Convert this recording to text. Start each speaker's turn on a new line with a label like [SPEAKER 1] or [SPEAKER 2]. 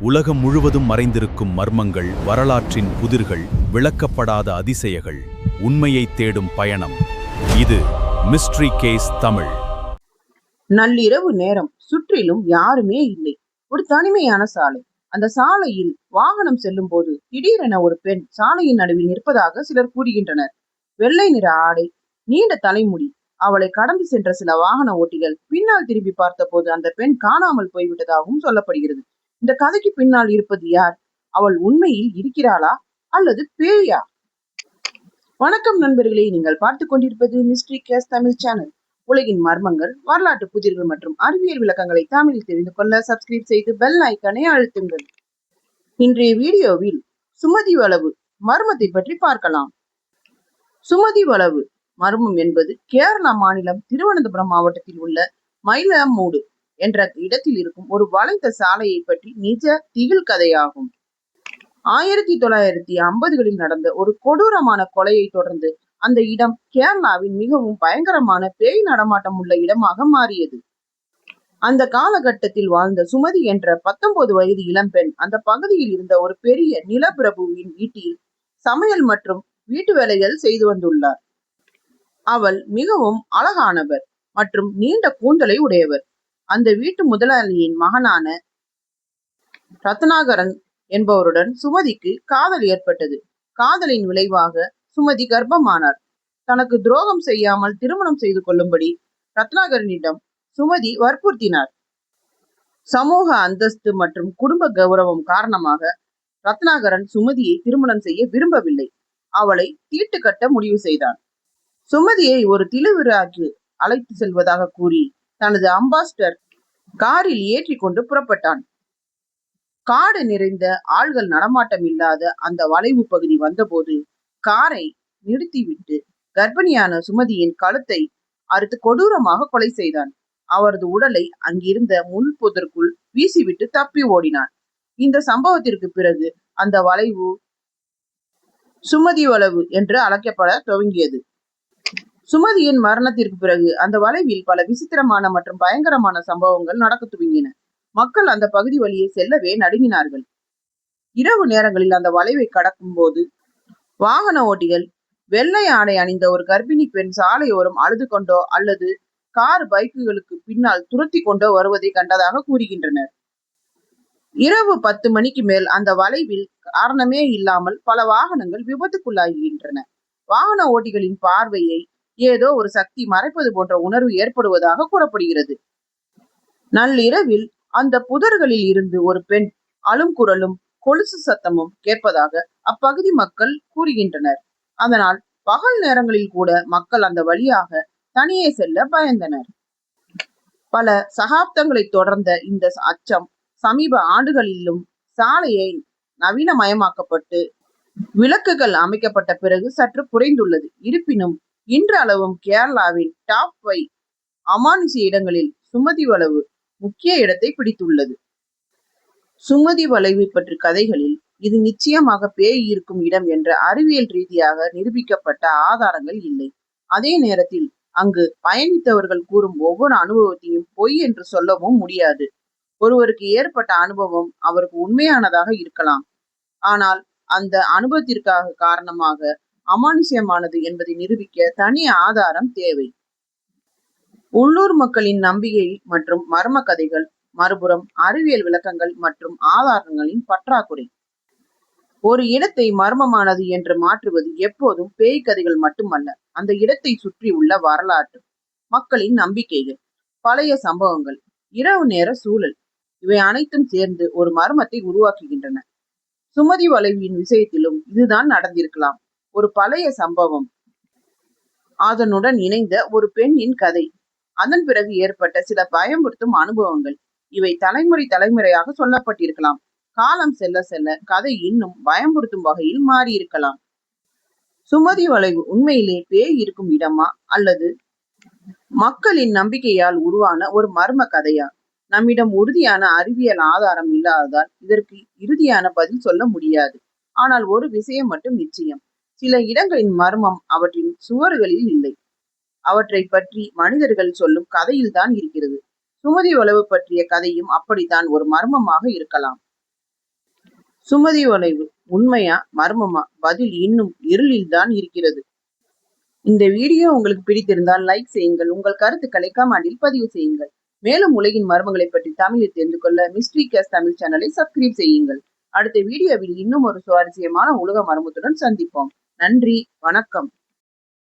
[SPEAKER 1] உலகம் முழுவதும் மறைந்திருக்கும் மர்மங்கள், வரலாற்றின் புதிர்கள், விளக்கப்படாத அதிசயங்கள், உண்மையை தேடும் பயணம். இது மிஸ்ட்ரி கேஸ் தமிழ்.
[SPEAKER 2] நள்ளிரவு நேரம். சுற்றிலும் யாருமே இல்லை. ஒரு தனிமையான சாலை. அந்த சாலையில் வாகனம் செல்லும் போது திடீரென ஒரு பெண் சாலையின் நடுவில் நிற்பதாக சிலர் கூறுகின்றனர். வெள்ளை நிற ஆடை, நீண்ட தலைமுடி. அவளை கடந்து சென்ற சில வாகன ஓட்டிகள் பின்னால் திரும்பி பார்த்த போது அந்த பெண் காணாமல் போய்விட்டதாகவும் சொல்லப்படுகிறது. இந்த கதைக்கு பின்னால் இருப்பது யார்? அவள் உண்மையில் இருக்கிறாளா அல்லது பேயா? வணக்கம் நண்பர்களே, நீங்கள் பார்த்து கொண்டிருப்பது மிஸ்ட்ரி கேஸ் தமிழ் சேனல். உலகின் மர்மங்கள், வரலாற்று புதிர்கள் மற்றும் அறிவியல் விளக்கங்களை தமிழில் தெரிந்து கொள்ள சப்ஸ்கிரைப் செய்து பெல் ஐக்கனை அழுத்துங்கள். இன்றைய வீடியோவில் சுமதி வளவு மர்மத்தை பற்றி பார்க்கலாம். சுமதி வளவு மர்மம் என்பது கேரளா மாநிலம் திருவனந்தபுரம் மாவட்டத்தில் உள்ள மயிலமூடு என்ற இடத்தில் இருக்கும் ஒரு வளைந்த சாலையை பற்றி நிஜ திகில் கதையாகும். 1950களில் நடந்த ஒரு கொடூரமான கொலையை தொடர்ந்து அந்த இடம் கேரளாவின் மிகவும் பயங்கரமான பேய் நடமாட்டம் உள்ள இடமாக மாறியது. அந்த காலகட்டத்தில் வாழ்ந்த சுமதி என்ற 19 வயது இளம்பெண் அந்த பகுதியில் இருந்த ஒரு பெரிய நிலப்பிரபுவின் வீட்டில் சமையல் மற்றும் வீட்டு வேலைகள் செய்து வந்துள்ளார். அவள் மிகவும் அழகானவர் மற்றும் நீண்ட கூந்தலை உடையவர். அந்த வீட்டு முதலாளியின் மகனான ரத்னாகரன் என்பவருடன் சுமதிக்கு காதல் ஏற்பட்டது. காதலின் விளைவாக சுமதி கர்ப்பமானார். தனக்கு துரோகம் செய்யாமல் திருமணம் செய்து கொள்ளும்படி ரத்னாகரனிடம் சுமதி வற்புறுத்தினார். சமூக அந்தஸ்து மற்றும் குடும்ப கௌரவம் காரணமாக ரத்னாகரன் சுமதியை திருமணம் செய்ய விரும்பவில்லை. அவளை தீட்டு கட்ட முடிவு செய்தான். சுமதியை ஒரு திருவிழாக்கு அழைத்து செல்வதாக கூறி தனது அம்பாஸ்டர் காரில் ஏற்றி கொண்டு புறப்பட்டான். காடு நிறைந்த ஆள்கள் நடமாட்டம் இல்லாத அந்த வளைவு பகுதி வந்தபோது காரை நிறுத்திவிட்டு கர்ப்பிணியான சுமதியின் கழுத்தை அறுத்து கொடூரமாக கொலை செய்தான். அவரது உடலை அங்கிருந்த முள் புதருக்குள் வீசிவிட்டு தப்பி ஓடினான். இந்த சம்பவத்திற்கு பிறகு அந்த வளைவு சுமதி வளவு என்று அழைக்கப்பட துவங்கியது. சுமதியின் மரணத்திற்கு பிறகு அந்த வளைவில் பல விசித்திரமான மற்றும் பயங்கரமான சம்பவங்கள் நடக்க துவங்கின. மக்கள் அந்த பகுதி வழியே செல்லவே நடுங்கினார்கள். இரவு நேரங்களில் அந்த வளைவை கடக்கும் போது வாகன ஓட்டிகள் வெள்ளை ஆடை அணிந்த ஒரு கர்ப்பிணி பெண் சாலையோரம் அழுது கொண்டோ அல்லது கார் பைக்குகளுக்கு பின்னால் துரத்தி கொண்டோ வருவதை கண்டதாக கூறுகின்றனர். இரவு 10 மணிக்கு மேல் அந்த வளைவில் காரணமே இல்லாமல் பல வாகனங்கள் விபத்துக்குள்ளாகின்றன. வாகன ஓட்டிகளின் பார்வையை ஏதோ ஒரு சக்தி மறைப்பது போன்ற உணர்வு ஏற்படுவதாக கூறப்படுகிறது. நள்ளிரவில் அந்த புதர்களில் இருந்து ஒரு பெண் அழும் குரலும் கொலுசு சத்தமும் கேட்பதாக அப்பகுதி மக்கள் கூறுகின்றனர். அதனால் பகல் நேரங்களில் கூட மக்கள் அந்த வழியாக தனியே செல்ல பயந்தனர். பல சகாப்தங்களை தொடர்ந்த இந்த அச்சம் சமீப ஆண்டுகளிலும் சாலையை நவீனமயமாக்கப்பட்டு விளக்குகள் அமைக்கப்பட்ட பிறகு சற்று குறைந்துள்ளது. இருப்பினும் இன்றளவும் கேரளாவின் டாப் 5 அமானுஷ்ய இடங்களில் சுமதி வளவு முக்கிய இடத்தை பிடித்துள்ளது. சுமதி வளைவு பற்றி கதைகளில் இது நிச்சயமாக பேய் இருக்கும் இடம் என்ற அறிவியல் ரீதியாக நிரூபிக்கப்பட்ட ஆதாரங்கள் இல்லை. அதே நேரத்தில் அங்கு பயணித்தவர்கள் கூறும் ஒவ்வொரு அனுபவத்தையும் பொய் என்று சொல்லவும் முடியாது. ஒருவருக்கு ஏற்பட்ட அனுபவம் அவருக்கு உண்மையானதாக இருக்கலாம், ஆனால் அந்த அனுபவத்திற்காக காரணமாக அமானுஷ்யமானது என்பதை நிரூபிக்க தனி ஆதாரம் தேவை. உள்ளூர் மக்களின் நம்பிக்கை மற்றும் மர்ம கதைகள், மறுபுறம் அறிவியல் விளக்கங்கள் மற்றும் ஆதாரங்களின் பற்றாக்குறை. ஒரு இடத்தை மர்மமானது என்று மாற்றுவது எப்போதும் பேய் கதைகள் மட்டுமல்ல, அந்த இடத்தை சுற்றி உள்ள வரலாற்று, மக்களின் நம்பிக்கைகள், பழைய சம்பவங்கள், இரவு நேர சூழல், இவை அனைத்தும் சேர்ந்து ஒரு மர்மத்தை உருவாக்குகின்றன. சுமதி வளைவின் விஷயத்திலும் இதுதான் நடந்திருக்கலாம். ஒரு பழைய சம்பவம், அதனுடன் இணைந்த ஒரு பெண்ணின் கதை, அதன் பிறகு ஏற்பட்ட சில பயமுறுத்தும் அனுபவங்கள், இவை தலைமுறையாக சொல்லப்பட்டிருக்கலாம். காலம் செல்ல செல்ல கதை இன்னும் பயமுறுத்தும் வகையில் மாறியிருக்கலாம். சுமதி வளைவு உண்மையிலே பேய் இருக்கும் இடமா அல்லது மக்களின் நம்பிக்கையால் உருவான ஒரு மர்ம கதையா? நம்மிடம் உறுதியான அறிவியல் ஆதாரம் இல்லாததால் இதற்கு இறுதியான பதில் சொல்ல முடியாது. ஆனால் ஒரு விஷயம் மட்டும் நிச்சயம், சில இடங்களின் மர்மம் அவற்றின் சுவர்களில் இல்லை, அவற்றை பற்றி மனிதர்கள் சொல்லும் கதையில்தான் இருக்கிறது. சுமதி வளவு பற்றிய கதையும் அப்படித்தான் ஒரு மர்மமாக இருக்கலாம். சுமதி வளைவு உண்மையா மர்மமா? பதில் இன்னும் இருளில் தான் இருக்கிறது. இந்த வீடியோ உங்களுக்கு பிடித்திருந்தால் லைக் செய்யுங்கள். உங்கள் கருத்துக்களை கமெண்டில் பதிவு செய்யுங்கள். மேலும் உலகின் மர்மங்களை பற்றி தமிழில் தெரிந்து கொள்ள மிஸ்ட்ரி கேஸ் தமிழ் சேனலை சப்ஸ்கிரைப் செய்யுங்கள். அடுத்த வீடியோவில் இன்னும் ஒரு சுவாரஸ்யமான உலக மர்மத்துடன் சந்திப்போம். நன்றி, வணக்கம்.